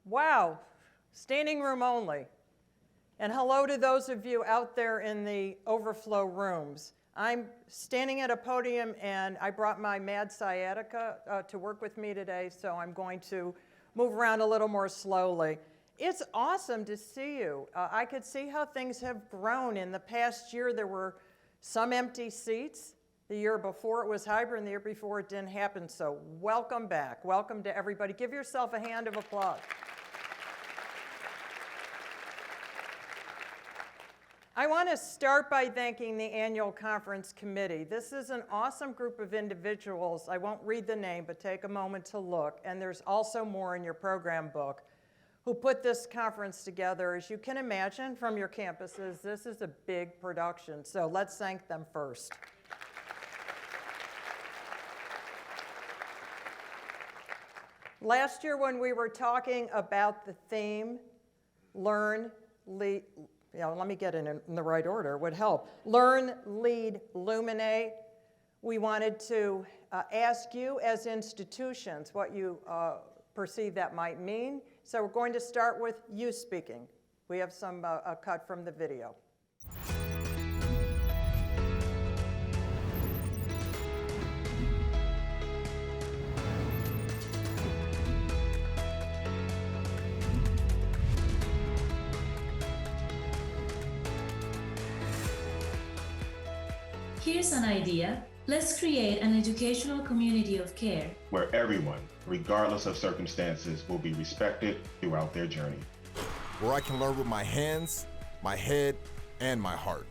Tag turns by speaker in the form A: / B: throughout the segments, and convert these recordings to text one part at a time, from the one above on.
A: Wow, standing room only. And hello to those of you out there in the overflow rooms. I'm standing at a podium and I brought my mad sciatica to work with me today, so I'm going to move around a little more slowly. It's awesome to see you. I could see how things have grown. In the past year, there were some empty seats. The year before it was hybrid, and the year before it didn't happen, so welcome back. Welcome to everybody. Give yourself a hand of applause. I want to start by thanking the annual conference committee. This is an awesome group of individuals. I won't read the name, but take a moment to look. And there's also more in your program book who put this conference together. As you can imagine from your campuses, this is a big production. So let's thank them first. Last year when we were talking about the theme, learn, lead, let me get it in the right order, would help. Learn, lead, illuminate. We wanted to ask you as institutions what you perceive that might mean. So we're going to start with you speaking. We have some a cut from the video.
B: Here's an idea. Let's create an educational community of care
C: where everyone, regardless of circumstances, will be respected throughout their journey.
D: Where I can learn with my hands, my head, and my heart.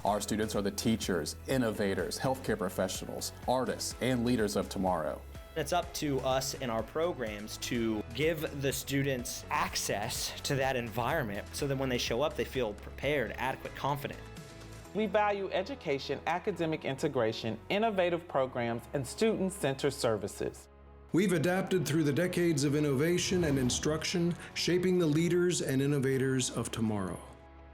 E: Our students are the teachers, innovators, healthcare professionals, artists, and leaders of tomorrow.
F: It's up to us in our programs to give the students access to that environment so that when they show up, they feel prepared, adequate, confident.
G: We value education, academic integration, innovative programs, and student-centered services.
H: We've adapted through the decades of innovation and instruction, shaping the leaders and innovators of tomorrow.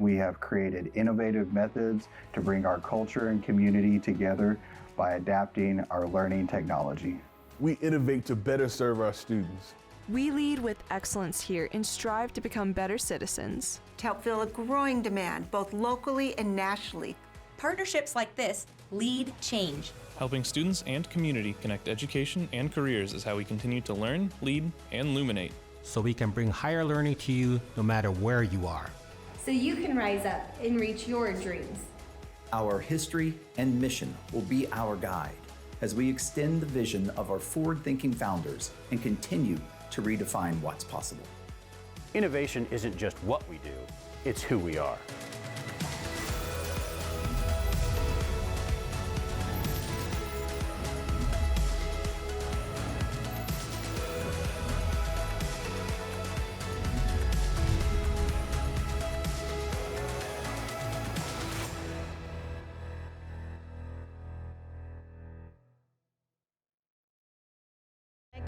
I: We have created innovative methods to bring our culture and community together by adapting our learning technology.
J: We innovate to better serve our students.
K: We lead with excellence here and strive to become better citizens.
L: To help fill a growing demand, both locally and nationally.
M: Partnerships like this lead change.
N: Helping students and community connect education and careers is how we continue to learn, lead, and illuminate.
O: So we can bring higher learning to you no matter where you are.
P: So you can rise up and reach your dreams.
Q: Our history and mission will be our guide as we extend the vision of our forward-thinking founders and continue to redefine what's possible.
R: Innovation isn't just what we do, it's who we are.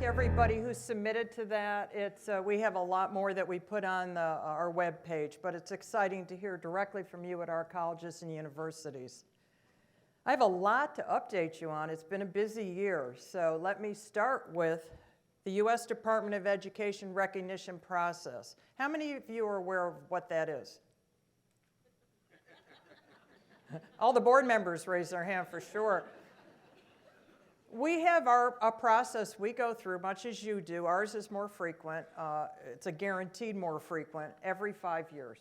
A: Everybody who submitted to that. We have a lot more that we put on our web page, but it's exciting to hear directly from you at our colleges and universities. I have a lot to update you on. It's been a busy year, so let me start with the U.S. Department of Education recognition process. How many of you are aware of what that is? All the board members raise their hand for sure. We have a process we go through, much as you do. Ours is more frequent. It's a guaranteed more frequent, every 5 years.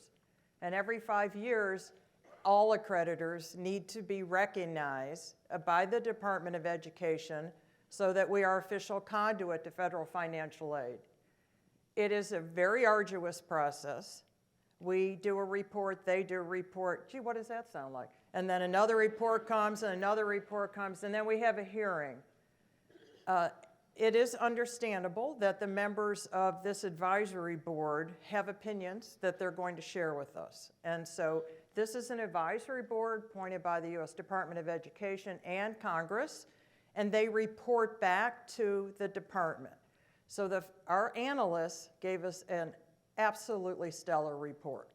A: And every 5 years, all accreditors need to be recognized by the Department of Education so that we are official conduit to federal financial aid. It is a very arduous process. We do a report, they do a report. Gee, what does that sound like? And then another report comes, and another report comes, and then we have a hearing. It is understandable that the members of this advisory board have opinions that they're going to share with us. And so this is an advisory board appointed by the U.S. Department of Education and Congress, and they report back to the department. So our analysts gave us an absolutely stellar report.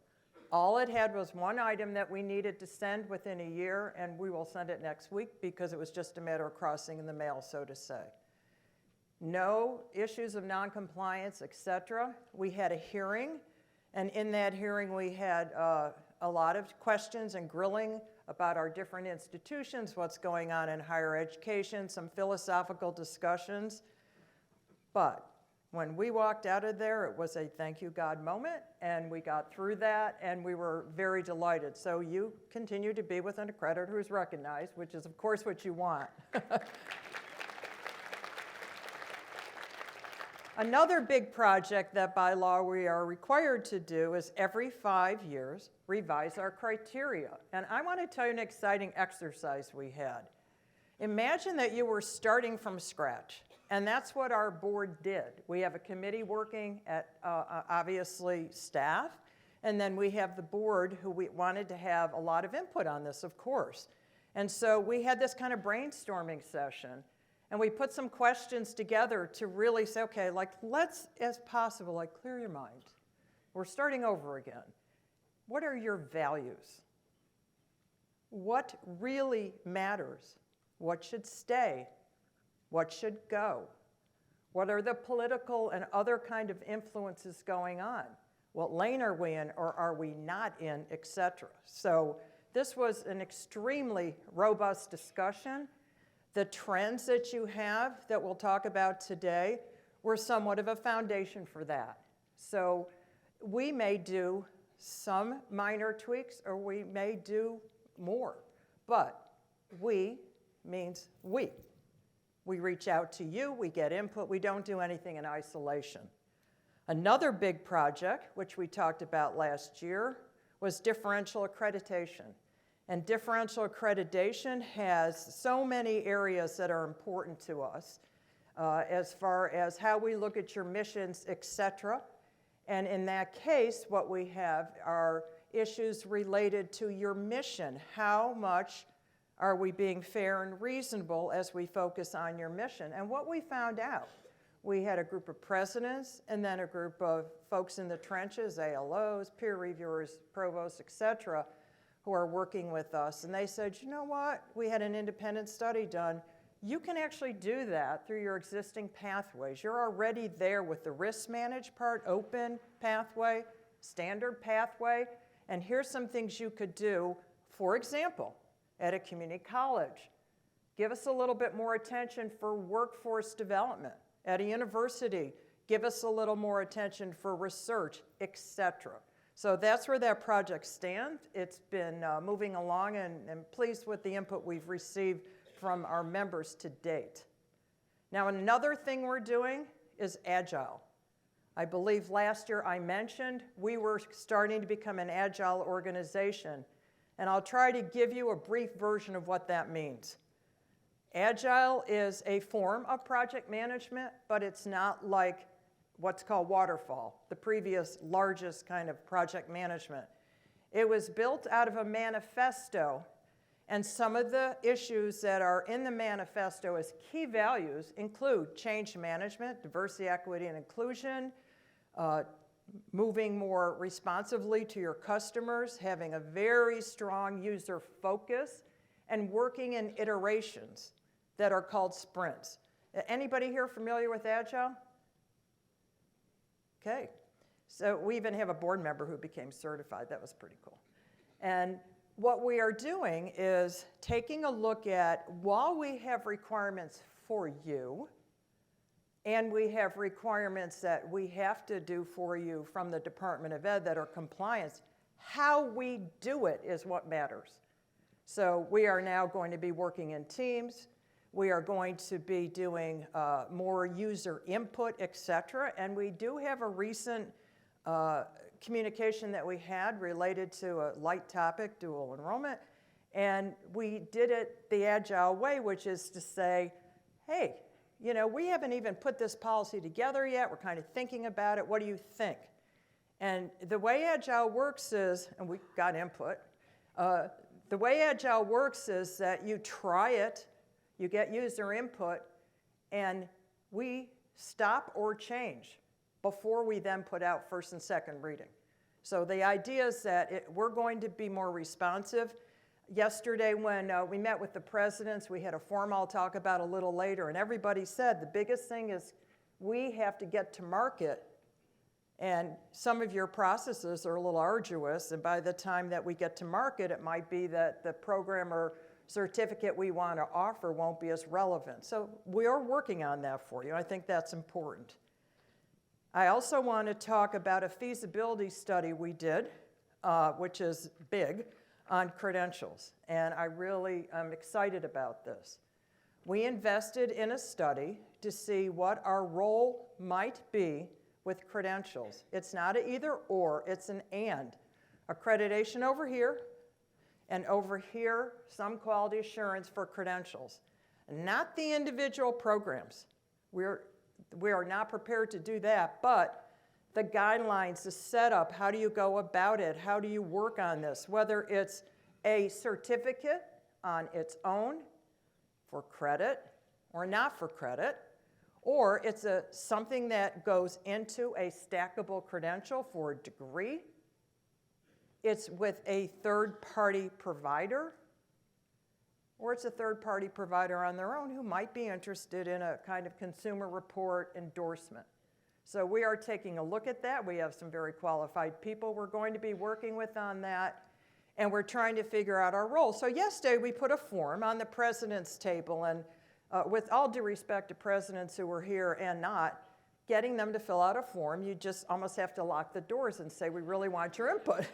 A: All it had was one item that we needed to send within a year, and we will send it next week because it was just a matter of crossing in the mail, so to say. no issues of noncompliance, et cetera. We had a hearing, and in that hearing we had a lot of questions and grilling about our different institutions, what's going on in higher education, some philosophical discussions. But when we walked out of there, it was a thank you, God moment, and we got through that, and we were very delighted. So you continue to be with an accreditor who's recognized, which is, of course, what you want. Another big project that by law we are required to do is every 5 years revise our criteria. And I want to tell you an exciting exercise we had. Imagine that you were starting from scratch, and that's what our board did. We have a committee working at, obviously, staff, and then we have the board who we wanted to have a lot of input on this, of course. And so we had this kind of brainstorming session. And we put some questions together to really say, okay, like, let's, as possible, like, clear your mind. We're starting over again. What are your values? What really matters? What should stay? What should go? What are the political and other kind of influences going on? What lane are we in or are we not in, et cetera? So this was an extremely robust discussion. The trends that you have that we'll talk about today were somewhat of a foundation for that. So we may do some minor tweaks or we may do more, but we means we. We reach out to you, we get input, we don't do anything in isolation. Another big project, which we talked about last year, was differential accreditation. And differential accreditation has so many areas that are important to us as far as how we look at your missions, et cetera. And in that case, what we have are issues related to your mission. How much are we being fair and reasonable as we focus on your mission? And what we found out, we had a group of presidents and then a group of folks in the trenches, ALOs, peer reviewers, provosts, et cetera, who are working with us. And they said, you know what? We had an independent study done. You can actually do that through your existing pathways. You're already there with the risk managed part, open pathway, standard pathway. And here's some things you could do, for example, at a community college. Give us a little bit more attention for workforce development. At a university, give us a little more attention for research, et cetera. So that's where that project stands. It's been moving along and pleased with the input we've received from our members to date. Now, another thing we're doing is agile. I believe last year I mentioned we were starting to become an agile organization, and I'll try to give you a brief version of what that means. Agile is a form of project management, but it's not like what's called waterfall, the previous largest kind of project management. It was built out of a manifesto, and some of the issues that are in the manifesto as key values include change management, diversity, equity, and inclusion, moving more responsively to your customers, having a very strong user focus, and working in iterations that are called sprints. Anybody here familiar with Agile? Okay, so we even have a board member who became certified. That was pretty cool. And what we are doing is taking a look at, while we have requirements for you, and we have requirements that we have to do for you from the Department of Ed that are compliance, how we do it is what matters. So we are now going to be working in teams. We are going to be doing more user input, et cetera. And we do have a recent communication that we had related to a light topic, dual enrollment. And we did it the Agile way, which is to say, hey, you know, we haven't even put this policy together yet. We're kind of thinking about it. What do you think? And the way Agile works is, and we got input, the way Agile works is that you try it, you get user input, and we stop or change before we then put out first and second reading. So the idea is that we're going to be more responsive. Yesterday when we met with the presidents, we had a forum I'll talk about a little later, and everybody said the biggest thing is we have to get to market, and some of your processes are a little arduous, and by the time that we get to market, it might be that the program or certificate we want to offer won't be as relevant. So we are working on that for you. I think that's important. I also want to talk about a feasibility study we did, which is big, on credentials. And I really am excited about this. We invested in a study to see what our role might be with credentials. It's not an either or, it's an and. Accreditation over here, and over here, some quality assurance for credentials. Not the individual programs. We are not prepared to do that, but the guidelines, the setup, how do you go about it? How do you work on this? Whether it's a certificate on its own for credit or not for credit, or it's something that goes into a stackable credential for a degree. It's with a third-party provider, or it's a third-party provider on their own who might be interested in a kind of consumer report endorsement. So we are taking a look at that. We have some very qualified people we're going to be working with on that, and we're trying to figure out our role. So yesterday we put a form on the president's table, and with all due respect to presidents who were here and not, getting them to fill out a form, you just almost have to lock the doors and say, we really want your input.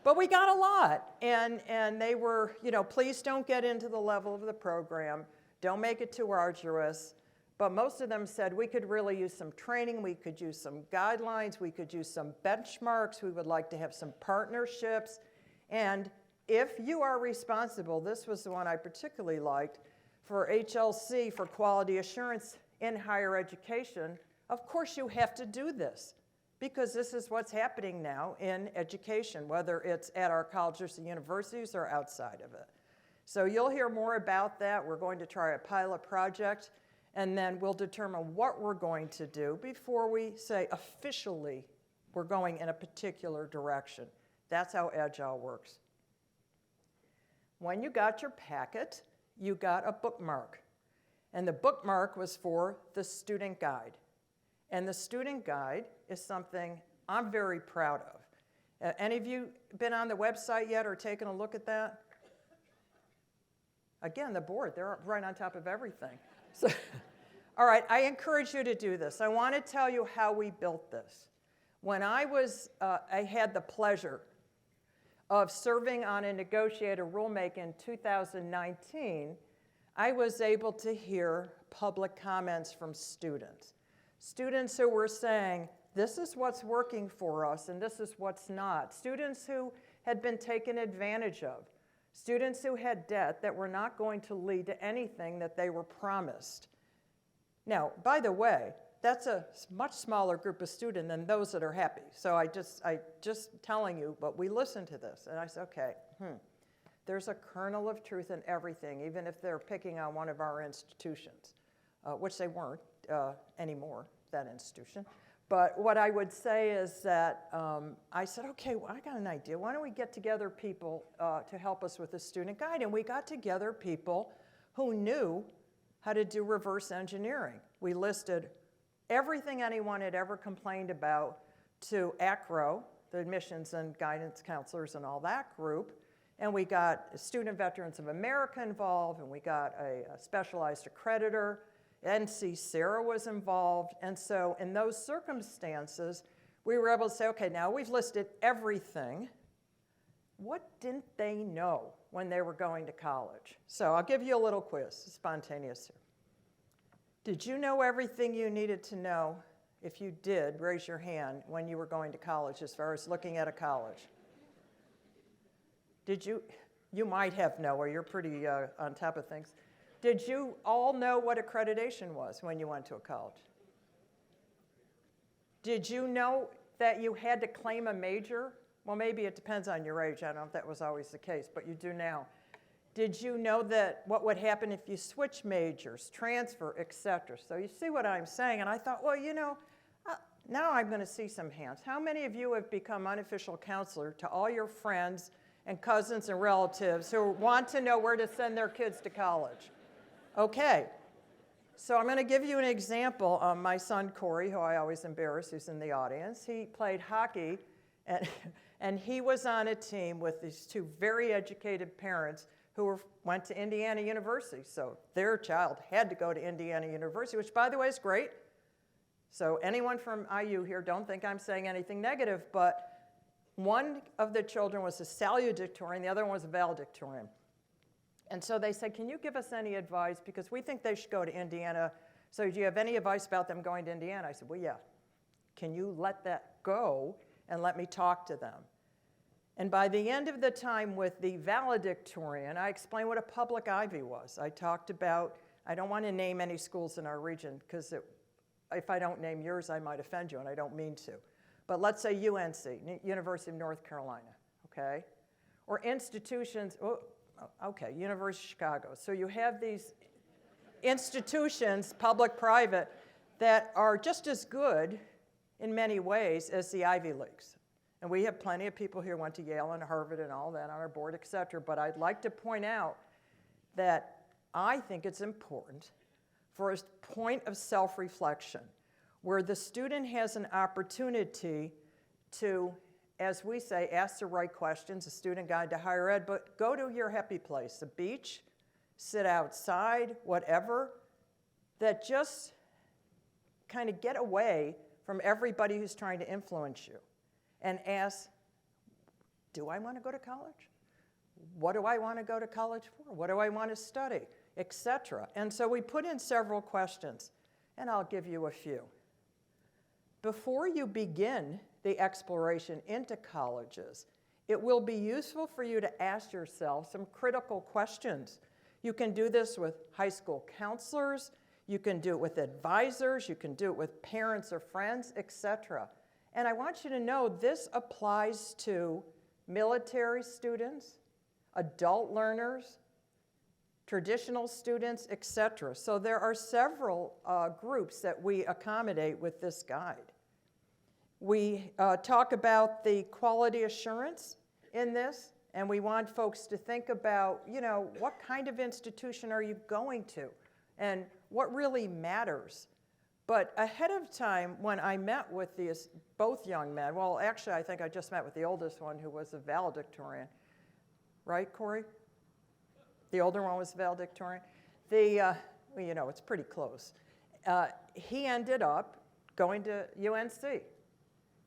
A: But we got a lot, and they were, please don't get into the level of the program. Don't make it too arduous. But most of them said we could really use some training, we could use some guidelines, we could use some benchmarks, we would like to have some partnerships. And if you are responsible, this was the one I particularly liked, for HLC, for quality assurance in higher education, of course you have to do this, because this is what's happening now in education, whether it's at our colleges and universities or outside of it. So you'll hear more about that. We're going to try a pilot project, and then we'll determine what we're going to do before we say officially we're going in a particular direction. That's how Agile works. When you got your packet, you got a bookmark. And the bookmark was for the student guide. And the student guide is something I'm very proud of. Any of you been on the website yet or taken a look at that? Again, the board, they're right on top of everything. So, all right, I encourage you to do this. I want to tell you how we built this. When I had the pleasure of serving on a negotiated rulemaking in 2019, I was able to hear public comments from students. Students who were saying, this is what's working for us and this is what's not. Students who had been taken advantage of. Students who had debt that were not going to lead to anything that they were promised. Now, by the way, that's a much smaller group of students than those that are happy. So I just telling you, but we listened to this and I said, okay, there's a kernel of truth in everything, even if they're picking on one of our institutions, which they weren't anymore, that institution. But what I would say is that I said, okay, well, I got an idea. Why don't we get together people to help us with the student guide? And we got together people who knew how to do reverse engineering. We listed everything anyone had ever complained about to ACRO, the admissions and guidance counselors and all that group. And we got Student Veterans of America involved, and we got a specialized accreditor. NC Sarah was involved. And so in those circumstances, we were able to say, okay, now we've listed everything. What didn't they know when they were going to college? So I'll give you a little quiz, spontaneous here. Did you know everything you needed to know? If you did, raise your hand when you were going to college as far as looking at a college. Did you might have Noah, you're pretty on top of things. Did you all know what accreditation was when you went to a college? Did you know that you had to claim a major? Well, maybe it depends on your age. I don't know if that was always the case, but you do now. Did you know that what would happen if you switch majors, transfer, et cetera? So you see what I'm saying, and I thought, well, now I'm going to see some hands. How many of you have become unofficial counselor to all your friends and cousins and relatives who want to know where to send their kids to college. Okay, so I'm going to give you an example. My son Corey, who I always embarrass, who's in the audience, he played hockey, and he was on a team with these two very educated parents who went to Indiana University. So their child had to go to Indiana University, which, by the way, is great. So anyone from IU here, don't think I'm saying anything negative, but one of the children was a salutatorian, the other one was a valedictorian. And so they said, can you give us any advice? Because we think they should go to Indiana. So do you have any advice about them going to Indiana? I said, well, yeah. Can you let that go and let me talk to them? And by the end of the time with the valedictorian, I explained what a public Ivy was. I talked about, I don't want to name any schools in our region, because if I don't name yours, I might offend you, and I don't mean to. But let's say UNC, University of North Carolina, okay? Or institutions, okay, University of Chicago. So you have these institutions, public, private, that are just as good in many ways as the Ivy Leagues. And we have plenty of people here who went to Yale and Harvard and all that on our board, et cetera. But I'd like to point out that I think it's important for a point of self-reflection where the student has an opportunity to, as we say, ask the right questions, a student guide to higher ed, but go to your happy place, the beach, sit outside, whatever, that just kind of get away from everybody who's trying to influence you and ask, do I want to go to college? What do I want to go to college for? What do I want to study, etc. And so we put in several questions, and I'll give you a few. Before you begin the exploration into colleges, it will be useful for you to ask yourself some critical questions. You can do this with high school counselors, you can do it with advisors, you can do it with parents or friends, etc. And I want you to know this applies to military students, adult learners, traditional students, etc. So there are several groups that we accommodate with this guide. We talk about the quality assurance in this, and we want folks to think about, you know, what kind of institution are you going to, and what really matters. But ahead of time, when I met with these both young men, well, actually, I think I just met with the oldest one who was a valedictorian. Right, Corey? The older one was valedictorian. Well, you know, it's pretty close. He ended up going to UNC.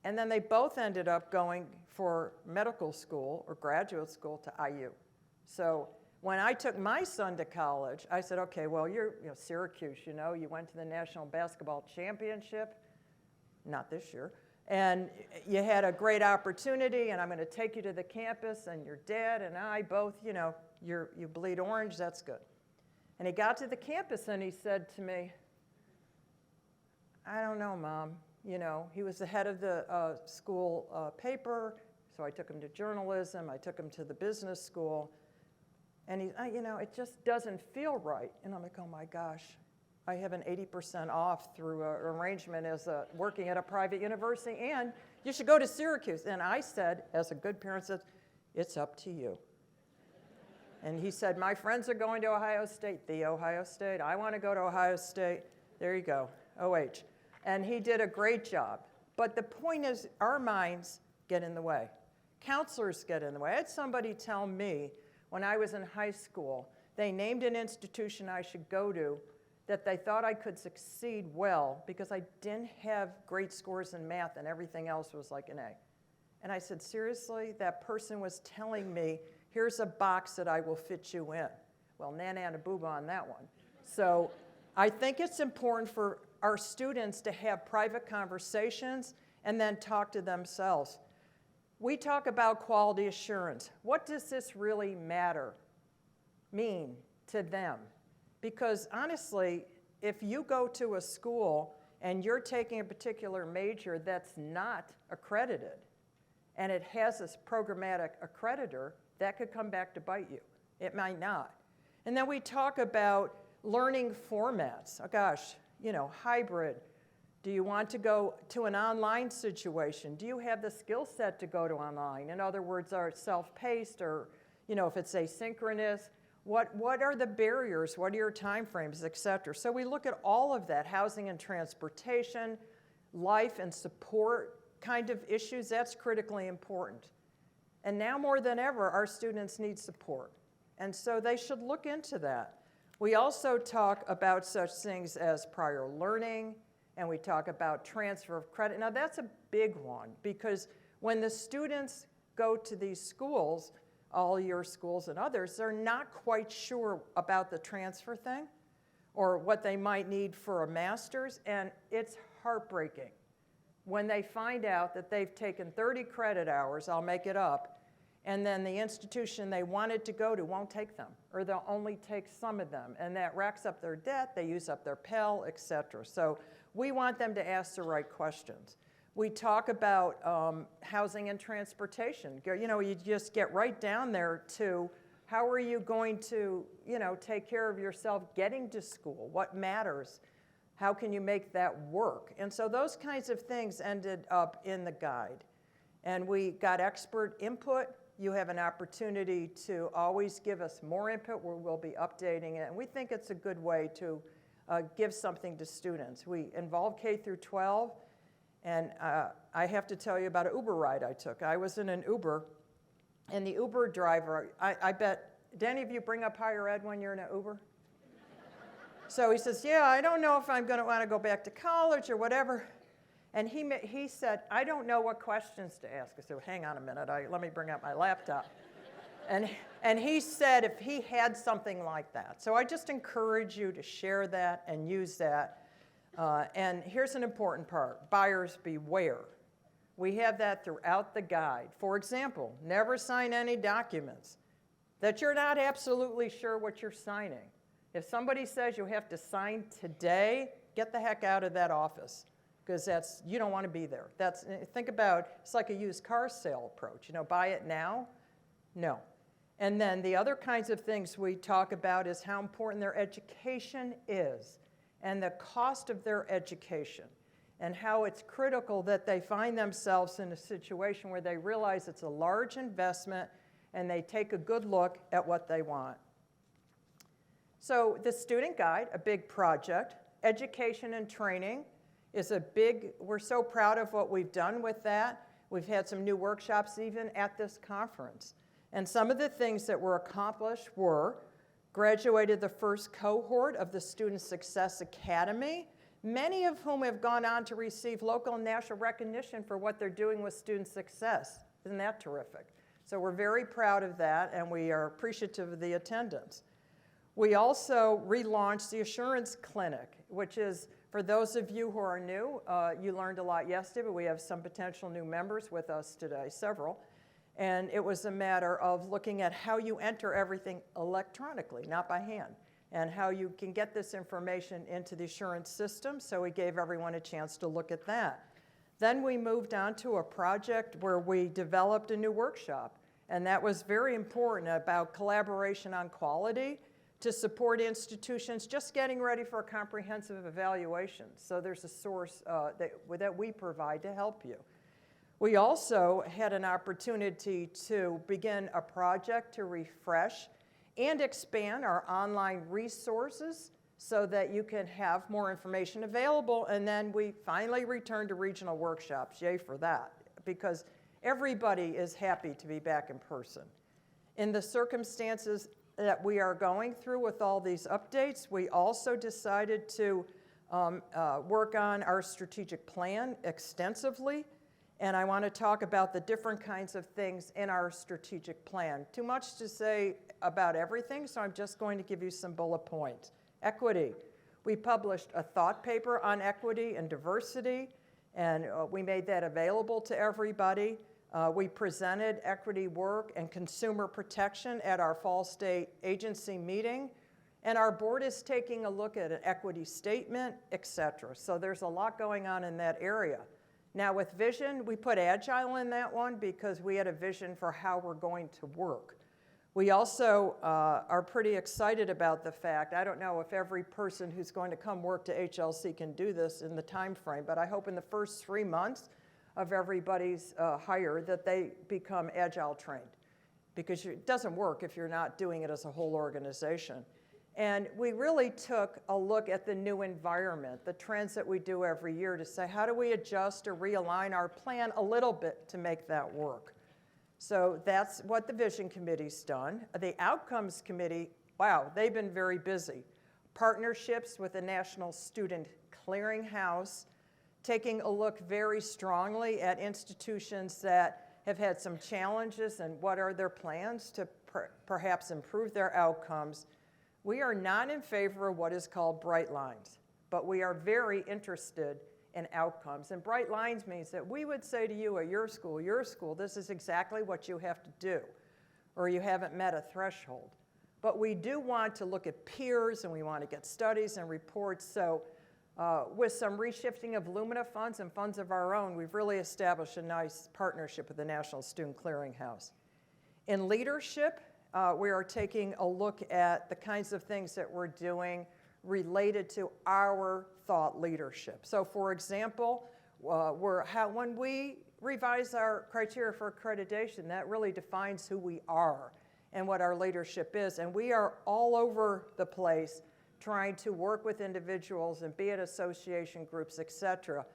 A: And then they both ended up going for medical school or graduate school to IU. So when I took my son to college, I said, okay, well, you're Syracuse, you know, you went to the National Basketball Championship, not this year, and you had a great opportunity, and I'm going to take you to the campus, and your dad and I both, you know, you bleed orange, that's good. And he got to the campus, and he said to me, I don't know, Mom. You know, he was the head of the school paper, so I took him to journalism, I took him to the business school, and you know, it just doesn't feel right. And I'm like, oh my gosh, I have an 80% off through an arrangement as working at a private university, and you should go to Syracuse. And I said, as a good parent, said, it's up to you. And he said, my friends are going to Ohio State, the Ohio State. I want to go to Ohio State. There you go, OH. And he did a great job. But the point is, our minds get in the way. Counselors get in the way. I had somebody tell me when I was in high school, they named an institution I should go to that they thought I could succeed well because I didn't have great scores in math and everything else was like an A. And I said, seriously? That person was telling me, here's a box that I will fit you in. Well, nana and a booba on that one. So I think it's important for our students to have private conversations and then talk to themselves. We talk about quality assurance. What does this really mean to them? Because honestly, if you go to a school and you're taking a particular major that's not accredited, and it has this programmatic accreditor, that could come back to bite you. It might not. And then we talk about learning formats. Oh gosh, you know, hybrid, Do you want to go to an online situation? Do you have the skill set to go to online? In other words, are it self-paced or, if it's asynchronous? What are the barriers? What are your timeframes, et cetera? So we look at all of that, housing and transportation, life and support kind of issues. That's critically important. And now more than ever, our students need support. And so they should look into that. We also talk about such things as prior learning, and we talk about transfer of credit. Now that's a big one, because when the students go to these schools, all your schools and others, they're not quite sure about the transfer thing or what they might need for a master's, and it's heartbreaking when they find out that they've taken 30 credit hours, I'll make it up, and then the institution they wanted to go to won't take them, or they'll only take some of them, and that racks up their debt, they use up their Pell, et cetera. So we want them to ask the right questions. We talk about housing and transportation. You just get right down there to how are you going to, take care of yourself getting to school? What matters? How can you make that work? And so those kinds of things ended up in the guide. And we got expert input. You have an opportunity to always give us more input where we'll be updating it. And we think it's a good way to give something to students. We involve K through 12. And I have to tell you about an Uber ride I took. I was in an Uber, and the Uber driver, I bet, did any of you bring up higher ed when you're in an Uber? So he says, yeah, I don't know if I'm going to want to go back to college or whatever. And he said, I don't know what questions to ask. I said, well, hang on a minute, let me bring out my laptop. And he said if he had something like that. So I just encourage you to share that and use that. And here's an important part, buyers beware. We have that throughout the guide. For example, never sign any documents that you're not absolutely sure what you're signing. If somebody says you have to sign today, get the heck out of that office, because you don't want to be there. Think about, it's like a used car sale approach. Buy it now? No. And then the other kinds of things we talk about is how important their education is, and the cost of their education, and how it's critical that they find themselves in a situation where they realize it's a large investment and they take a good look at what they want. So the student guide, a big project. Education and training is we're so proud of what we've done with that. We've had some new workshops even at this conference. And some of the things that were accomplished were graduated the first cohort of the Student Success Academy, many of whom have gone on to receive local and national recognition for what they're doing with student success. Isn't that terrific? So we're very proud of that, and we are appreciative of the attendance. We also relaunched the Assurance Clinic, which is, for those of you who are new, you learned a lot yesterday, but we have some potential new members with us today, several. And it was a matter of looking at how you enter everything electronically, not by hand, and how you can get this information into the assurance system. So we gave everyone a chance to look at that. Then we moved on to a project where we developed a new workshop, and that was very important about collaboration on quality to support institutions just getting ready for a comprehensive evaluation. So there's a source that we provide to help you. We also had an opportunity to begin a project to refresh and expand our online resources so that you can have more information available. And then we finally returned to regional workshops. Yay for that, because everybody is happy to be back in person. In the circumstances that we are going through with all these updates, we also decided to work on our strategic plan extensively. And I want to talk about the different kinds of things in our strategic plan. Too much to say about everything, so I'm just going to give you some bullet points. Equity. We published a thought paper on equity and diversity, and we made that available to everybody. We presented equity work and consumer protection at our fall state agency meeting, and our board is taking a look at an equity statement, et cetera. So there's a lot going on in that area. Now with vision, we put agile in that one because we had a vision for how we're going to work. We also are pretty excited about the fact, I don't know if every person who's going to come work to HLC can do this in the time frame, but I hope in the first 3 months of everybody's hire that they become agile trained, because it doesn't work if you're not doing it as a whole organization. And we really took a look at the new environment, the trends that we do every year, to say, how do we adjust or realign our plan a little bit to make that work? So that's what the Vision Committee's done. The Outcomes Committee, wow, they've been very busy. Partnerships with the National Student Clearinghouse, taking a look very strongly at institutions that have had some challenges and what are their plans to perhaps improve their outcomes. We are not in favor of what is called bright lines, but we are very interested in outcomes. And bright lines means that we would say to you at your school, this is exactly what you have to do, or you haven't met a threshold. But we do want to look at peers, and we want to get studies and reports. So with some reshifting of Lumina funds and funds of our own, we've really established a nice partnership with the National Student Clearinghouse. In leadership, we are taking a look at the kinds of things that we're doing related to our thought leadership. So for example, when we revise our criteria for accreditation, that really defines who we are and what our leadership is. And we are all over the place trying to work with individuals and be at association groups, et cetera.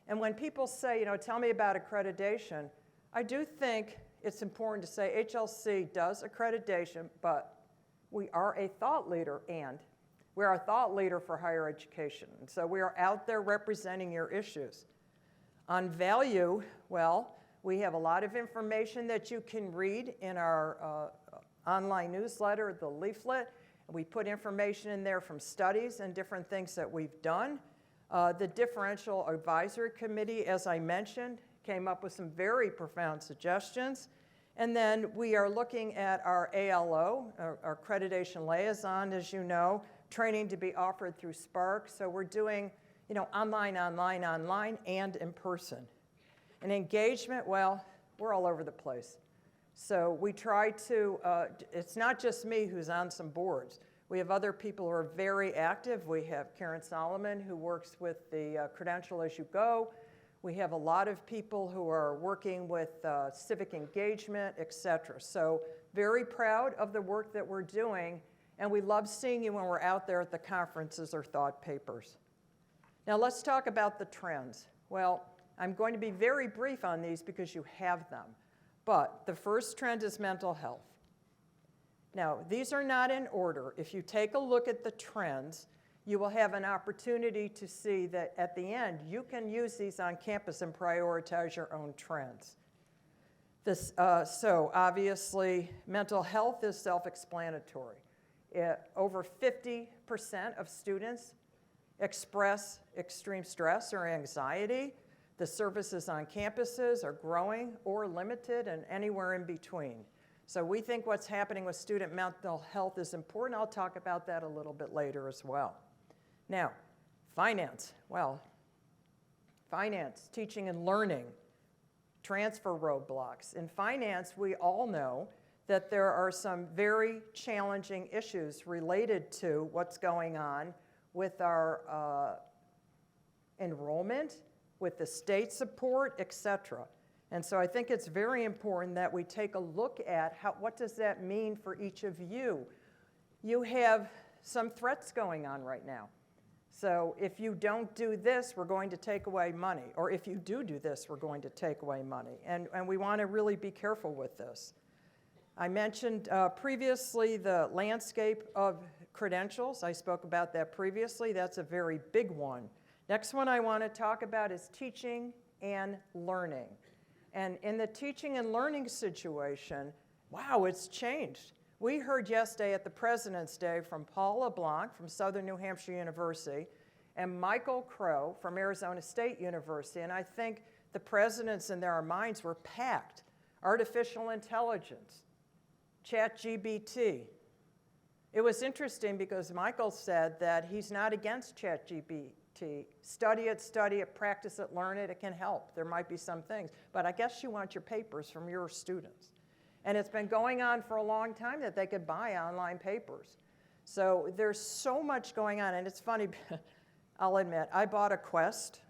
A: And when people say, tell me about accreditation, I do think it's important to say HLC does accreditation, but we are a thought leader, and we are a thought leader for higher education. And so we are out there representing your issues. On value, well, we have a lot of information that you can read in our online newsletter, the leaflet. We put information in there from studies and different things that we've done. The Differential Advisory Committee, as I mentioned, came up with some very profound suggestions. And then we are looking at our ALO, our accreditation liaison, as you know, training to be offered through Spark. So we're doing, online, and in person. And engagement, well, we're all over the place. So we try to, it's not just me who's on some boards. We have other people who are very active. We have Karen Solomon, who works with the Credential As You Go. We have a lot of people who are working with civic engagement, et cetera. So very proud of the work that we're doing, and we love seeing you when we're out there at the conferences or thought papers. Now let's talk about the trends. Well, I'm going to be very brief on these because you have them. But the first trend is mental health. Now, these are not in order. If you take a look at the trends, you will have an opportunity to see that at the end, you can use these on campus and prioritize your own trends. So obviously, mental health is self-explanatory. Over 50% of students express extreme stress or anxiety. The services on campuses are growing or limited and anywhere in between. So we think what's happening with student mental health is important. I'll talk about that a little bit later as well. Now, finance. Well, finance, teaching and learning, transfer roadblocks. In finance, we all know that there are some very challenging issues related to what's going on with our enrollment, with the state support, et cetera. And so I think it's very important that we take a look at what does that mean for each of you. You have some threats going on right now. So if you don't do this, we're going to take away money. Or if you do this, we're going to take away money. And we want to really be careful with this. I mentioned previously the landscape of credentials. I spoke about that previously. That's a very big one. Next one I want to talk about is teaching and learning. And in the teaching and learning situation, wow, it's changed. We heard yesterday at the President's Day from Paul LeBlanc from Southern New Hampshire University and Michael Crow from Arizona State University, and I think the presidents in their minds were packed. Artificial intelligence, ChatGPT. It was interesting because Michael said that he's not against ChatGPT. Study it, practice it, learn it, it can help. There might be some things, but I guess you want your papers from your students. And it's been going on for a long time that they could buy online papers. So there's so much going on, and it's funny, I'll admit, I bought a Quest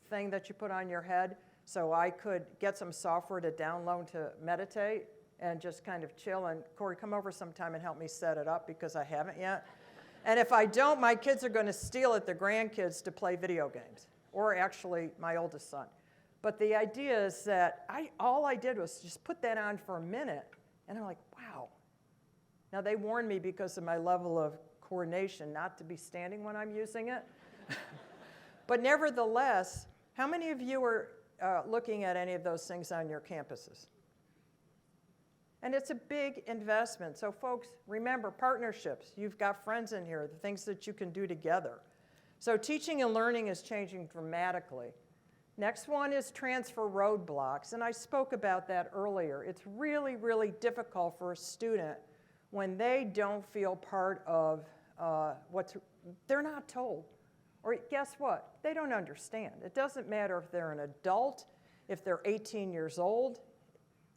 A: thing that you put on your head so I could get some software to download to meditate and just kind of chill. And Corey, come over sometime and help me set it up because I haven't yet. And if I don't, my kids are going to steal it, the grandkids, to play video games, or actually my oldest son. But the idea is that all I did was just put that on for a minute, and I'm like, wow. Now, they warned me because of my level of coordination not to be standing when I'm using it. But nevertheless, how many of you are looking at any of those things on your campuses? And it's a big investment. So folks, remember partnerships. You've got friends in here, the things that you can do together. So teaching and learning is changing dramatically. Next one is transfer roadblocks, and I spoke about that earlier. It's really, really difficult for a student when they don't feel part of they're not told. Or guess what? They don't understand. It doesn't matter if they're an adult, if they're 18 years old,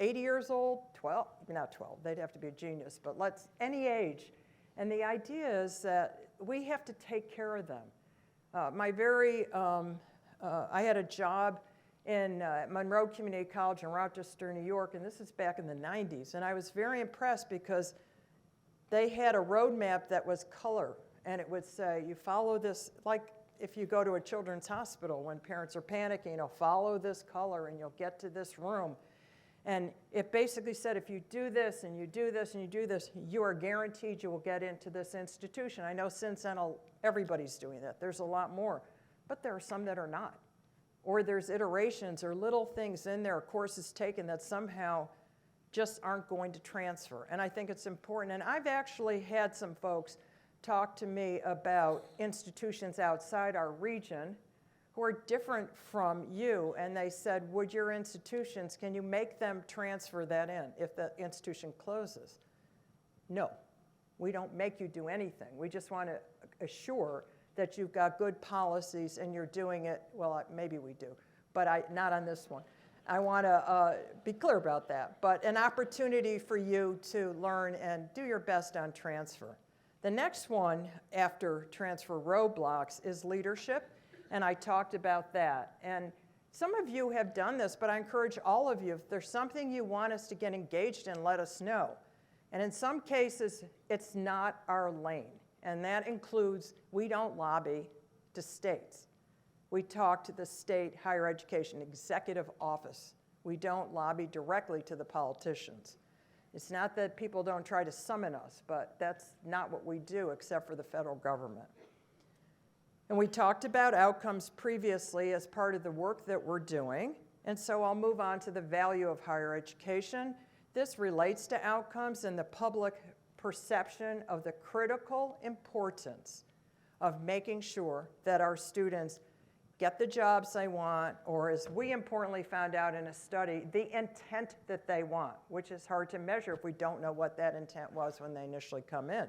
A: 80 years old, 12, not 12, they'd have to be a genius, but any age. And the idea is that we have to take care of them. I had a job in Monroe Community College in Rochester, New York, and this is back in the 90s. And I was very impressed because they had a roadmap that was color, and it would say, you follow this, like if you go to a children's hospital when parents are panicking, follow this color and you'll get to this room. And it basically said, if you do this and you do this and you do this, you are guaranteed you will get into this institution. I know since then everybody's doing that. There's a lot more, but there are some that are not. Or there's iterations or little things in there, courses taken that somehow just aren't going to transfer. And I think it's important. And I've actually had some folks talk to me about institutions outside our region who are different from you, and they said, would your institutions, can you make them transfer that in if the institution closes? No, we don't make you do anything. We just want to assure that you've got good policies and you're doing it, well, maybe we do, but not on this one. I want to be clear about that, but an opportunity for you to learn and do your best on transfer. The next one after transfer roadblocks is leadership. And I talked about that. And some of you have done this, but I encourage all of you, if there's something you want us to get engaged in, let us know. And in some cases, it's not our lane. And that includes, we don't lobby to states. We talk to the state higher education executive office. We don't lobby directly to the politicians. It's not that people don't try to summon us, but that's not what we do except for the federal government. And we talked about outcomes previously as part of the work that we're doing. And so I'll move on to the value of higher education. This relates to outcomes and the public perception of the critical importance of making sure that our students get the jobs they want, or as we importantly found out in a study, the intent that they want, which is hard to measure if we don't know what that intent was when they initially come in.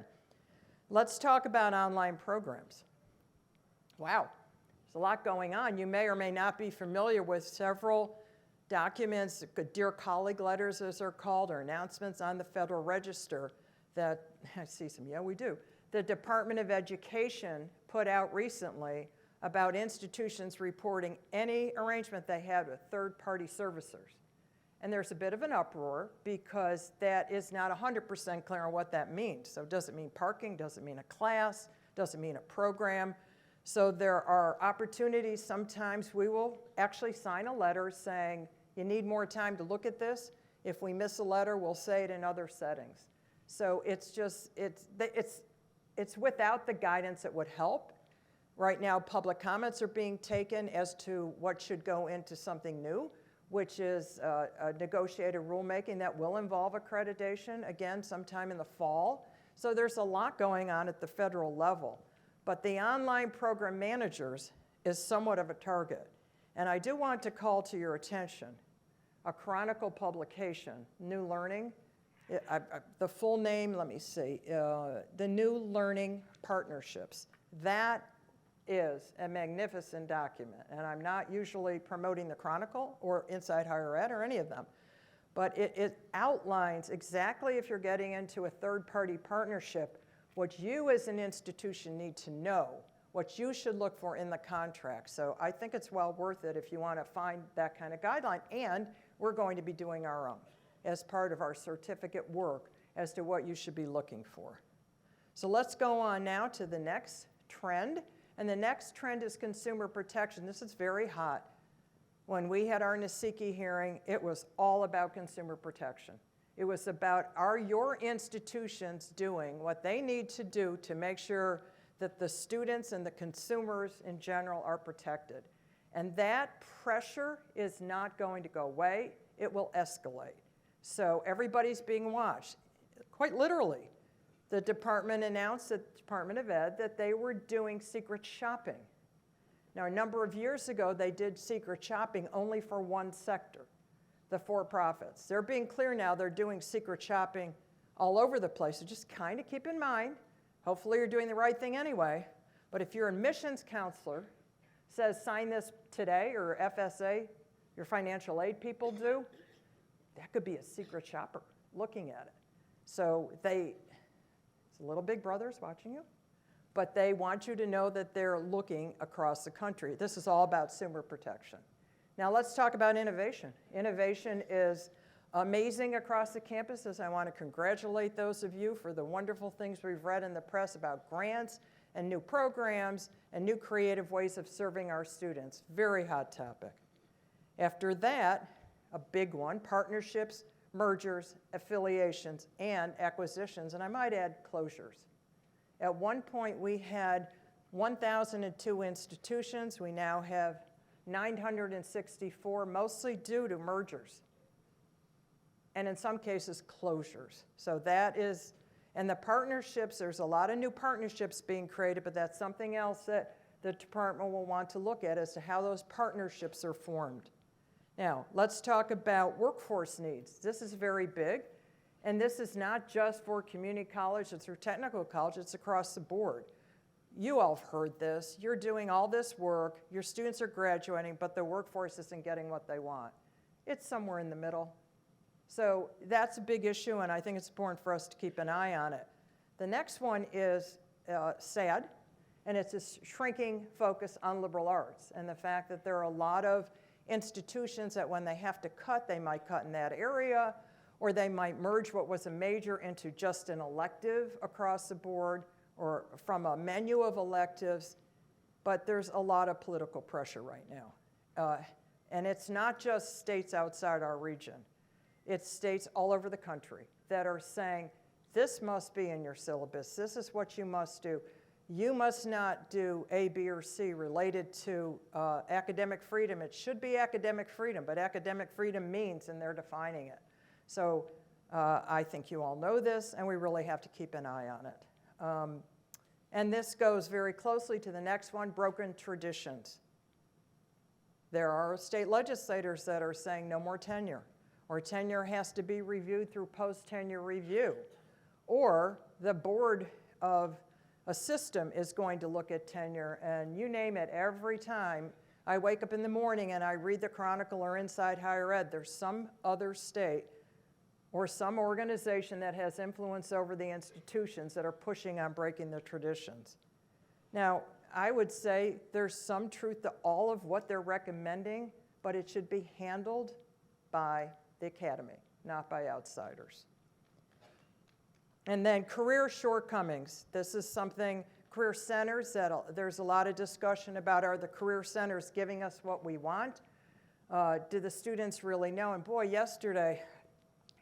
A: Let's talk about online programs. Wow, there's a lot going on. You may or may not be familiar with several documents, Dear Colleague letters as they're called, or announcements on the Federal Register that, I see some, yeah we do, the Department of Education put out recently about institutions reporting any arrangement they had with third-party servicers. And there's a bit of an uproar because that is not 100% clear on what that means. So does it mean parking? Does it mean a class? Does it mean a program? So there are opportunities. Sometimes we will actually sign a letter saying, you need more time to look at this. If we miss a letter, we'll say it in other settings. So it's without the guidance that would help. Right now, public comments are being taken as to what should go into something new, which is a negotiated rulemaking that will involve accreditation, again, sometime in the fall. So there's a lot going on at the federal level. But the online program managers is somewhat of a target. And I do want to call to your attention a Chronicle publication, New Learning. The full name, let me see, the New Learning Partnerships. That is a magnificent document. And I'm not usually promoting the Chronicle or Inside Higher Ed or any of them. but it outlines exactly, if you're getting into a third-party partnership, what you as an institution need to know, what you should look for in the contract. So I think it's well worth it if you want to find that kind of guideline. And we're going to be doing our own as part of our certificate work as to what you should be looking for. So let's go on now to the next trend. And the next trend is consumer protection. This is very hot. When we had our NASIKI hearing, it was all about consumer protection. It was about, are your institutions doing what they need to do to make sure that the students and the consumers in general are protected? And that pressure is not going to go away. It will escalate. So everybody's being watched, quite literally. The department announced at the Department of Ed that they were doing secret shopping. Now, a number of years ago, they did secret shopping only for one sector, the for-profits. They're being clear now, they're doing secret shopping all over the place. So just kind of keep in mind, hopefully you're doing the right thing anyway, but if your admissions counselor says sign this today, or FSA, your financial aid people do, that could be a secret shopper looking at it. So it's a little big brother's watching you, but they want you to know that they're looking across the country. This is all about consumer protection. Now let's talk about innovation. Innovation is amazing across the campuses. I want to congratulate those of you for the wonderful things we've read in the press about grants and new programs and new creative ways of serving our students. Very hot topic. After that, a big one, partnerships, mergers, affiliations, and acquisitions, and I might add closures. At one point, we had 1,002 institutions. We now have 964, mostly due to mergers, and in some cases, closures. So that is, and the partnerships, there's a lot of new partnerships being created, but that's something else that the department will want to look at as to how those partnerships are formed. Now, let's talk about workforce needs. This is very big, and this is not just for community college, it's for technical college, it's across the board. You all have heard this. You're doing all this work, your students are graduating, but the workforce isn't getting what they want. It's somewhere in the middle. So that's a big issue, and I think it's important for us to keep an eye on it. The next one is sad, and it's a shrinking focus on liberal arts, and the fact that there are a lot of institutions that when they have to cut, they might cut in that area, or they might merge what was a major into just an elective across the board, or from a menu of electives, but there's a lot of political pressure right now. And it's not just states outside our region. It's states all over the country that are saying, this must be in your syllabus, this is what you must do. You must not do A, B, or C related to academic freedom. It should be academic freedom, but academic freedom means, and they're defining it. So I think you all know this, and we really have to keep an eye on it. And this goes very closely to the next one, broken traditions. There are state legislators that are saying no more tenure, or tenure has to be reviewed through post-tenure review, or the board of a system is going to look at tenure, and you name it, every time I wake up in the morning and I read the Chronicle or Inside Higher Ed, there's some other state or some organization that has influence over the institutions that are pushing on breaking the traditions. Now, I would say there's some truth to all of what they're recommending, but it should be handled by the academy, not by outsiders. And then career shortcomings. This is something, career centers, that there's a lot of discussion about, are the career centers giving us what we want? Do the students really know? And boy, yesterday,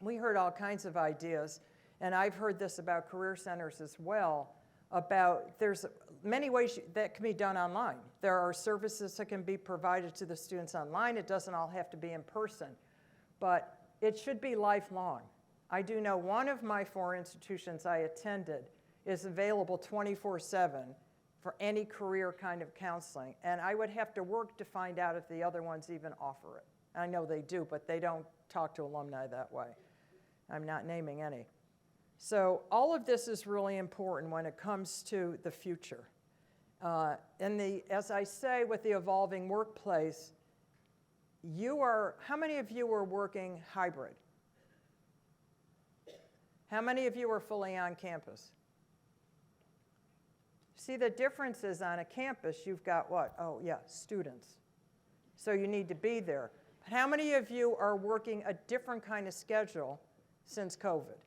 A: we heard all kinds of ideas, and I've heard this about career centers as well, about there's many ways that can be done online. There are services that can be provided to the students online. It doesn't all have to be in person, but it should be lifelong. I do know one of my 4 institutions I attended is available 24/7 for any career kind of counseling, and I would have to work to find out if the other ones even offer it. I know they do, but they don't talk to alumni that way. I'm not naming any. So all of this is really important when it comes to the future. As I say, with the evolving workplace, how many of you are working hybrid? How many of you are fully on campus? See, the difference is on a campus, you've got what? Oh, yeah, students. So you need to be there. But how many of you are working a different kind of schedule since COVID?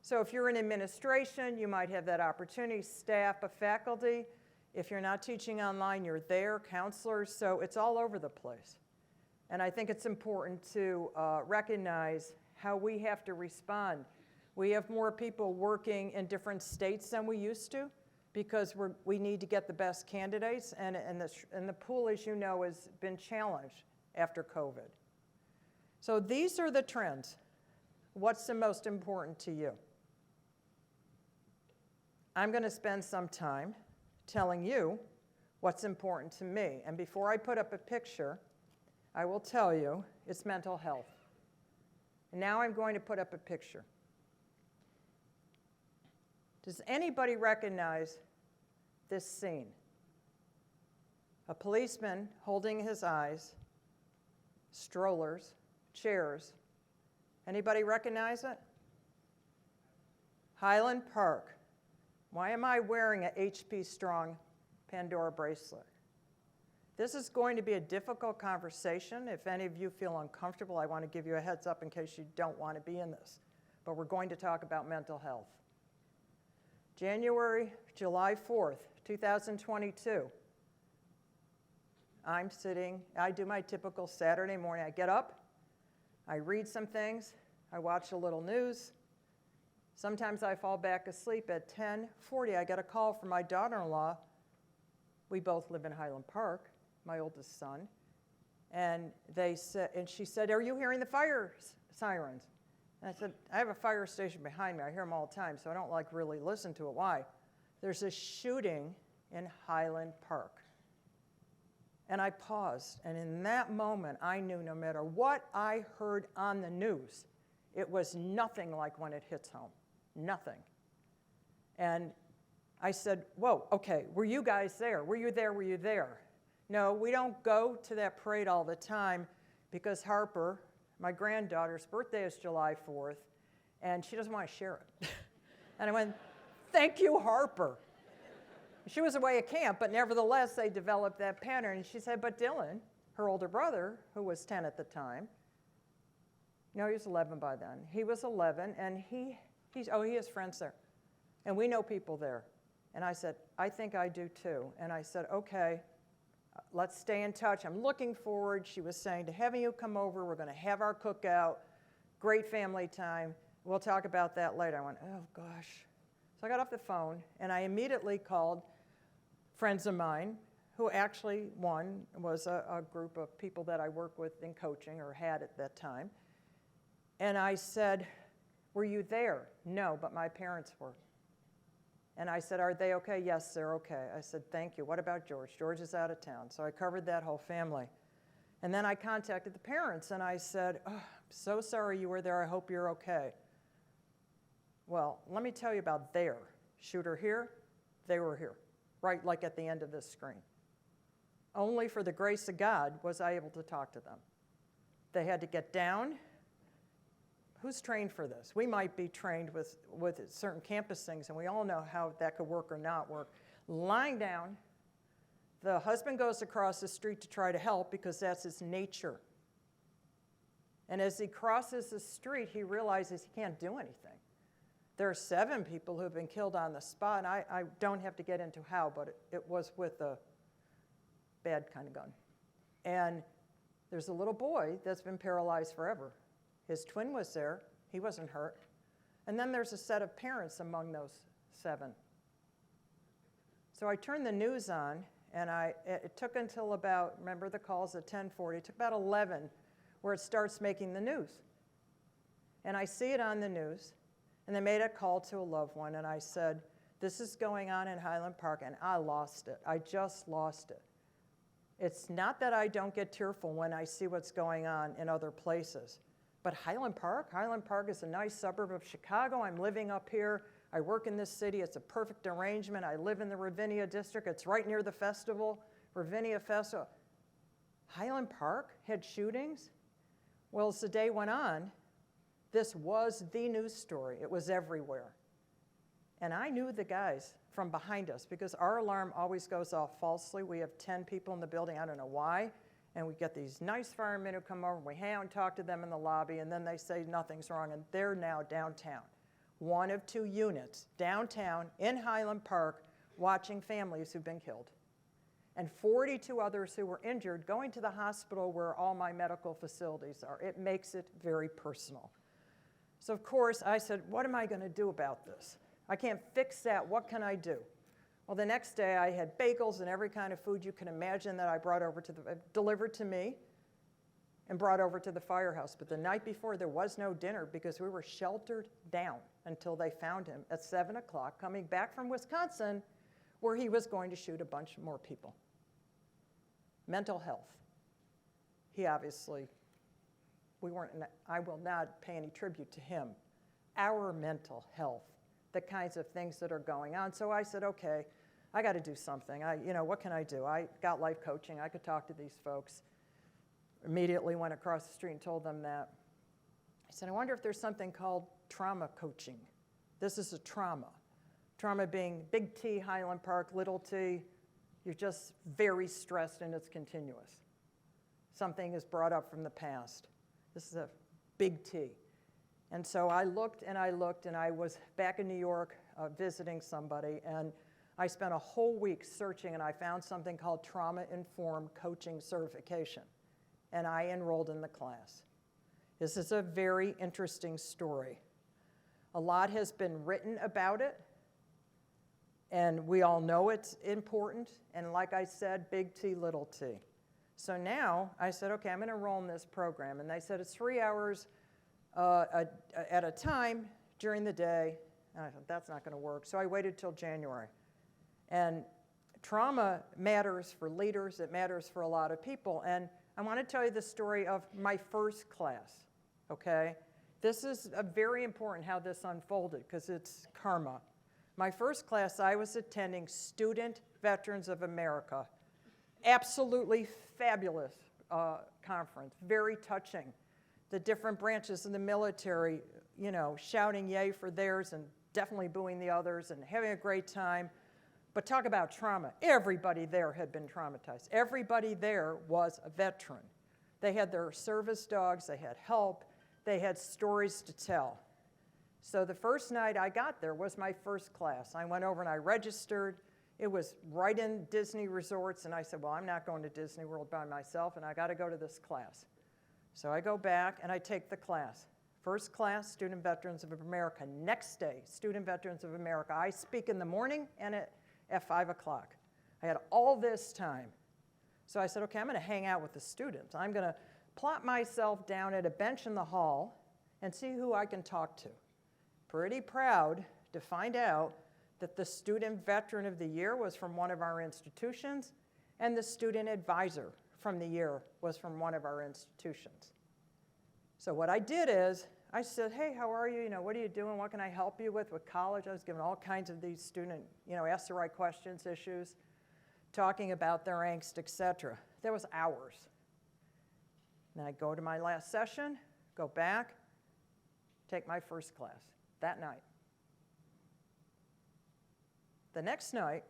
A: So if you're in administration, you might have that opportunity, staff, faculty. If you're not teaching online, you're there, counselors, so it's all over the place. And I think it's important to recognize how we have to respond. We have more people working in different states than we used to because we need to get the best candidates, and the pool, as you know, has been challenged after COVID. So these are the trends. What's the most important to you? I'm going to spend some time telling you what's important to me. And before I put up a picture, I will tell you it's mental health. And now I'm going to put up a picture. Does anybody recognize this scene? A policeman holding his eyes, strollers, chairs. Anybody recognize it? Highland Park. Why am I wearing a HP Strong Pandora bracelet? This is going to be a difficult conversation. If any of you feel uncomfortable, I want to give you a heads up in case you don't want to be in this. But we're going to talk about mental health. July 4th, 2022. I do my typical Saturday morning. I get up, I read some things, I watch a little news. Sometimes I fall back asleep. At 10:40, I get a call from my daughter-in-law. We both live in Highland Park, my oldest son. And she said, "Are you hearing the fire sirens?" And I said, "I have a fire station behind me. I hear them all the time, so I don't really listen to it." Why? There's a shooting in Highland Park. And I paused, and in that moment, I knew no matter what I heard on the news, it was nothing like when it hits home. Nothing. And I said, "Whoa, okay, were you guys there? Were you there? Were you there?" No, we don't go to that parade all the time because Harper, my granddaughter's birthday is July 4th, and she doesn't want to share it. And I went, "Thank you, Harper." She was away at camp, but nevertheless, they developed that pattern. And she said, "But Dylan," her older brother, who was 10 at the time, no, he was 11 by then. He was 11, and he has friends there. And we know people there. And I said, "I think I do too." And I said, "Okay, let's stay in touch. I'm looking forward," she was saying, "to having you come over. We're going to have our cookout, great family time. We'll talk about that later." I went, "Oh, gosh." So I got off the phone, and I immediately called friends of mine, who actually, one was a group of people that I work with in coaching, or had at that time. And I said, "Were you there?" "No, but my parents were." And I said, "Are they okay?" "Yes, they're okay." I said, "Thank you. What about George?" "George is out of town." So I covered that whole family. And then I contacted the parents, and I said, "Oh, I'm so sorry you were there. I hope you're okay." Well, let me tell you about their shooter here. They were here, right like at the end of this screen. Only for the grace of God was I able to talk to them. They had to get down. Who's trained for this? We might be trained with certain campus things, and we all know how that could work or not work. Lying down, the husband goes across the street to try to help because that's his nature. And as he crosses the street, he realizes he can't do anything. There are 7 people who have been killed on the spot, and I don't have to get into how, but it was with a bad kind of gun. And there's a little boy that's been paralyzed forever. His twin was there. He wasn't hurt. And then there's a set of parents among those 7. So I turned the news on, and it took until about, remember the calls at 10:40, it took about 11 where it starts making the news. And I see it on the news, and they made a call to a loved one, and I said, "This is going on in Highland Park," and I lost it. I just lost it. It's not that I don't get tearful when I see what's going on in other places. But Highland Park is a nice suburb of Chicago. I'm living up here. I work in this city. It's a perfect arrangement. I live in the Ravinia district. It's right near the festival, Ravinia Festival. Highland Park had shootings? Well, as the day went on, This was the news story. It was everywhere. And I knew the guys from behind us because our alarm always goes off falsely. We have 10 people in the building, I don't know why. And we get these nice firemen who come over, and we hang out and talk to them in the lobby, and then they say nothing's wrong, and they're now downtown. One of 2 units downtown in Highland Park watching families who've been killed. And 42 others who were injured going to the hospital where all my medical facilities are. It makes it very personal. So of course I said, what am I going to do about this? I can't fix that. What can I do? Well, the next day I had bagels and every kind of food you can imagine that I brought over delivered to me and brought over to the firehouse. But the night before there was no dinner because we were sheltered down until they found him at 7 o'clock coming back from Wisconsin where he was going to shoot a bunch more people. Mental health. He obviously, I will not pay any tribute to him. Our mental health. The kinds of things that are going on. So I said, okay, I got to do something. What can I do? I got life coaching. I could talk to these folks. Immediately went across the street and told them that. I said, I wonder if there's something called trauma coaching. This is a trauma. Trauma being big T, Highland Park, little t. You're just very stressed and it's continuous. Something is brought up from the past. This is a big T. And so I looked and I looked, and I was back in New York visiting somebody, and I spent a whole week searching, and I found something called Trauma-Informed Coaching Certification, and I enrolled in the class. This is a very interesting story. A lot has been written about it, and we all know it's important, and like I said, big T, little t. So now I said, okay, I'm going to enroll in this program, and they said it's 3 hours at a time during the day. And I thought, that's not going to work. So I waited till January. And trauma matters for leaders. It matters for a lot of people. And I want to tell you the story of my first class, okay? This is very important how this unfolded because it's karma. My first class, I was attending Student Veterans of America. Absolutely fabulous conference, very touching. The different branches in the military, shouting yay for theirs and definitely booing the others and having a great time. But talk about trauma. Everybody there had been traumatized. Everybody there was a veteran. They had their service dogs, they had help, they had stories to tell. So the first night I got there was my first class. I went over and I registered. It was right in Disney resorts, and I said, well, I'm not going to Disney World by myself, and I got to go to this class. So I go back and I take the class. First class, Student Veterans of America. Next day, Student Veterans of America. I speak in the morning and at 5 o'clock. I had all this time. So I said, okay, I'm going to hang out with the students. I'm going to plop myself down at a bench in the hall and see who I can talk to. Pretty proud to find out that the Student Veteran of the Year was from one of our institutions, and the Student Advisor from the year was from one of our institutions. So what I did is, I said, hey, how are you? What are you doing? What can I help you with college? I was giving all kinds of these student, ask the right questions, issues, talking about their angst, etc. There was hours. Then I'd go to my last session, go back, take my first class that night. The next night,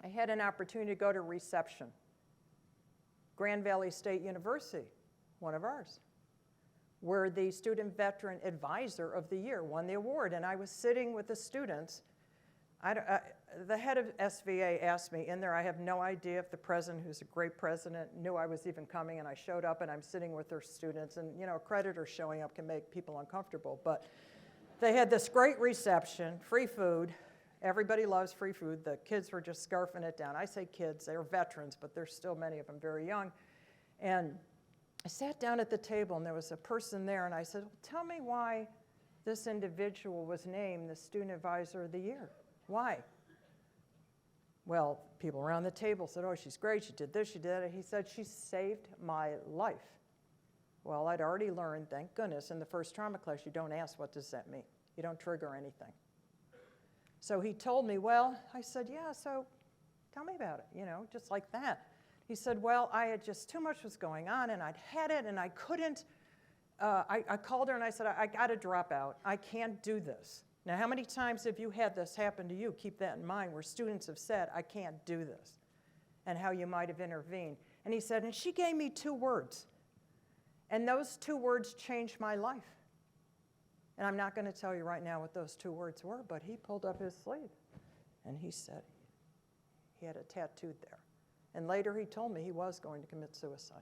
A: I had an opportunity to go to reception. Grand Valley State University, one of ours, where the Student Veteran Advisor of the Year won the award. And I was sitting with the students. The head of SVA asked me in there, I have no idea if the president, who's a great president, knew I was even coming, and I showed up and I'm sitting with their students, and a creditor showing up can make people uncomfortable. But they had this great reception, free food. Everybody loves free food. The kids were just scarfing it down. I say kids, they're veterans, but there's still many of them very young. And I sat down at the table, and there was a person there, and I said, well, tell me why this individual was named the Student Advisor of the Year. Why? Well, people around the table said, oh, she's great, she did this, she did that. He said, she saved my life. Well, I'd already learned, thank goodness, in the first trauma class, you don't ask, what does that mean? You don't trigger anything. So he told me, well, I said, yeah, so tell me about it, just like that. He said, well, I had just too much was going on, and I'd had it, and I couldn't I called her and I said, I got to drop out. I can't do this. Now, how many times have you had this happen to you? Keep that in mind, where students have said, I can't do this, and how you might have intervened. And he said, and she gave me 2 words. And those 2 words changed my life. And I'm not going to tell you right now what those 2 words were, but he pulled up his sleeve and he said he had a tattoo there. And later he told me he was going to commit suicide.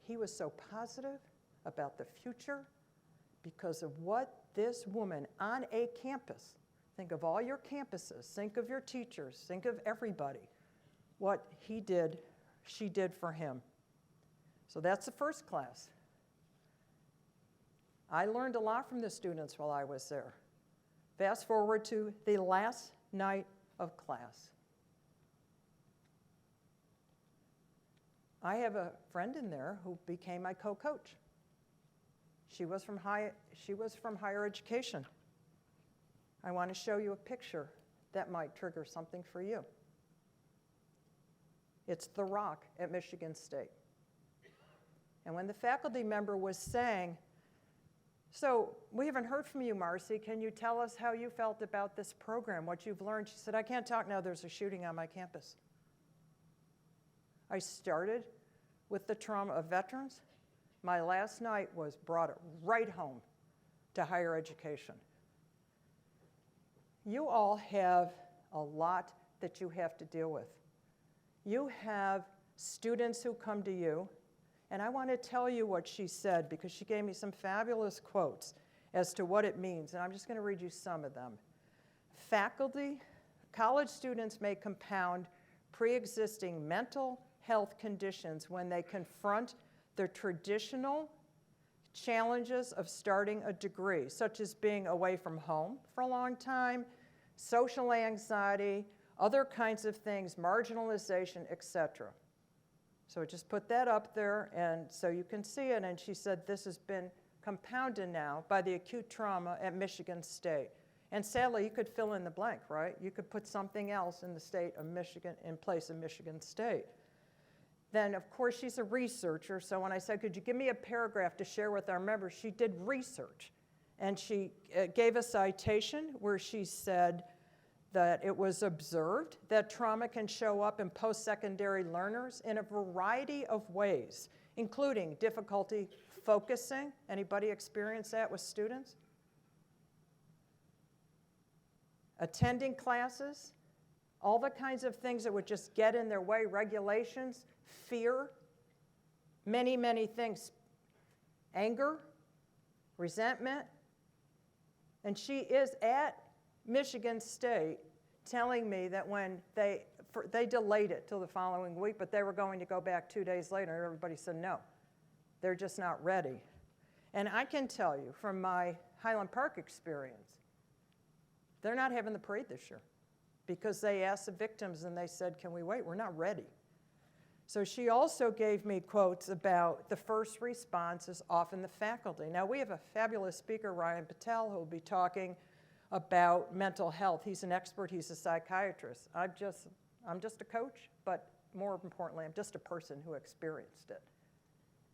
A: He was so positive about the future because of what this woman on a campus, think of all your campuses, think of your teachers, think of everybody, what he did, she did for him. So that's the first class. I learned a lot from the students while I was there. Fast forward to the last night of class. I have a friend in there who became my co-coach. She was from higher education. I want to show you a picture that might trigger something for you. It's the Rock at Michigan State. And when the faculty member was saying, so we haven't heard from you, Marcy. Can you tell us how you felt about this program, what you've learned? She said, I can't talk now. There's a shooting on my campus. I started with the trauma of veterans. My last night was brought it right home to higher education. You all have a lot that you have to deal with. You have students who come to you, and I want to tell you what she said because she gave me some fabulous quotes as to what it means, and I'm just going to read you some of them. Faculty, college students may compound pre-existing mental health conditions when they confront the traditional challenges of starting a degree, such as being away from home for a long time, social anxiety, other kinds of things, marginalization, etc. So I just put that up there, and so you can see it. And she said this has been compounded now by the acute trauma at Michigan State. And sadly, you could fill in the blank, right? You could put something else in the state of Michigan, in place of Michigan State. Then, of course, she's a researcher. So when I said, could you give me a paragraph to share with our members, she did research. And she gave a citation where she said that it was observed that trauma can show up in post-secondary learners in a variety of ways, including difficulty focusing. Anybody experience that with students? Attending classes, all the kinds of things that would just get in their way, regulations, fear, many, many things, anger, resentment. And she is at Michigan State telling me that when they delayed it till the following week, but they were going to go back 2 days later, and everybody said no, they're just not ready. And I can tell you from my Highland Park experience, they're not having the parade this year because they asked the victims and they said, can we wait? We're not ready. So she also gave me quotes about the first response is often the faculty. Now we have a fabulous speaker, Ryan Patel, who will be talking about mental health. He's an expert, he's a psychiatrist. I'm just a coach, but more importantly, I'm just a person who experienced it.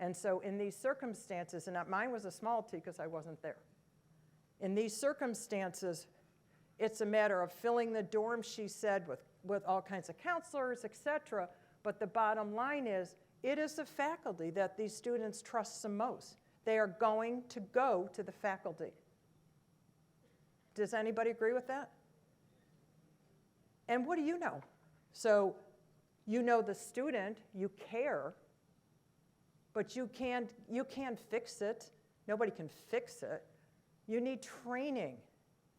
A: And so in these circumstances, and mine was a small t because I wasn't there. In these circumstances, it's a matter of filling the dorm, she said, with all kinds of counselors, et cetera. But the bottom line is, it is the faculty that these students trust the most. They are going to go to the faculty. Does anybody agree with that? And what do you know? So you know the student, you care, but you can't fix it. Nobody can fix it. You need training.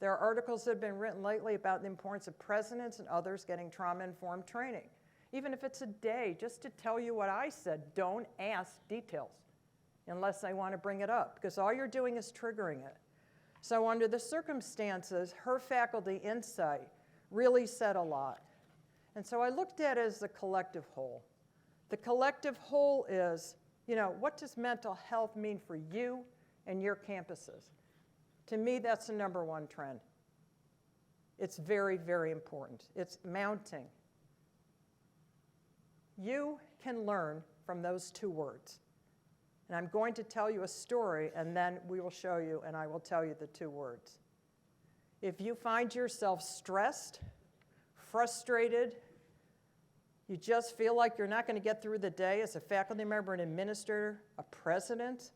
A: There are articles that have been written lately about the importance of presidents and others getting trauma-informed training. Even if it's a day, just to tell you what I said, don't ask details unless I want to bring it up, because all you're doing is triggering it. So under the circumstances, her faculty insight really said a lot. And so I looked at it as the collective whole. The collective whole is, what does mental health mean for you and your campuses? To me, that's the number one trend. It's very, very important. It's mounting. You can learn from those 2 words. And I'm going to tell you a story, and then we will show you, and I will tell you the 2 words. If you find yourself stressed, frustrated, you just feel like you're not going to get through the day as a faculty member, an administrator, a president,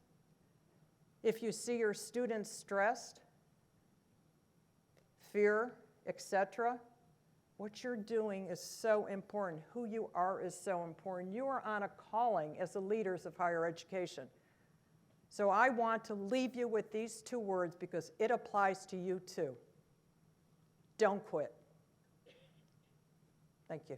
A: if you see your students stressed, fear, etc., what you're doing is so important. Who you are is so important. You are on a calling as the leaders of higher education. So I want to leave you with these 2 words because it applies to you too. Don't quit. Thank you.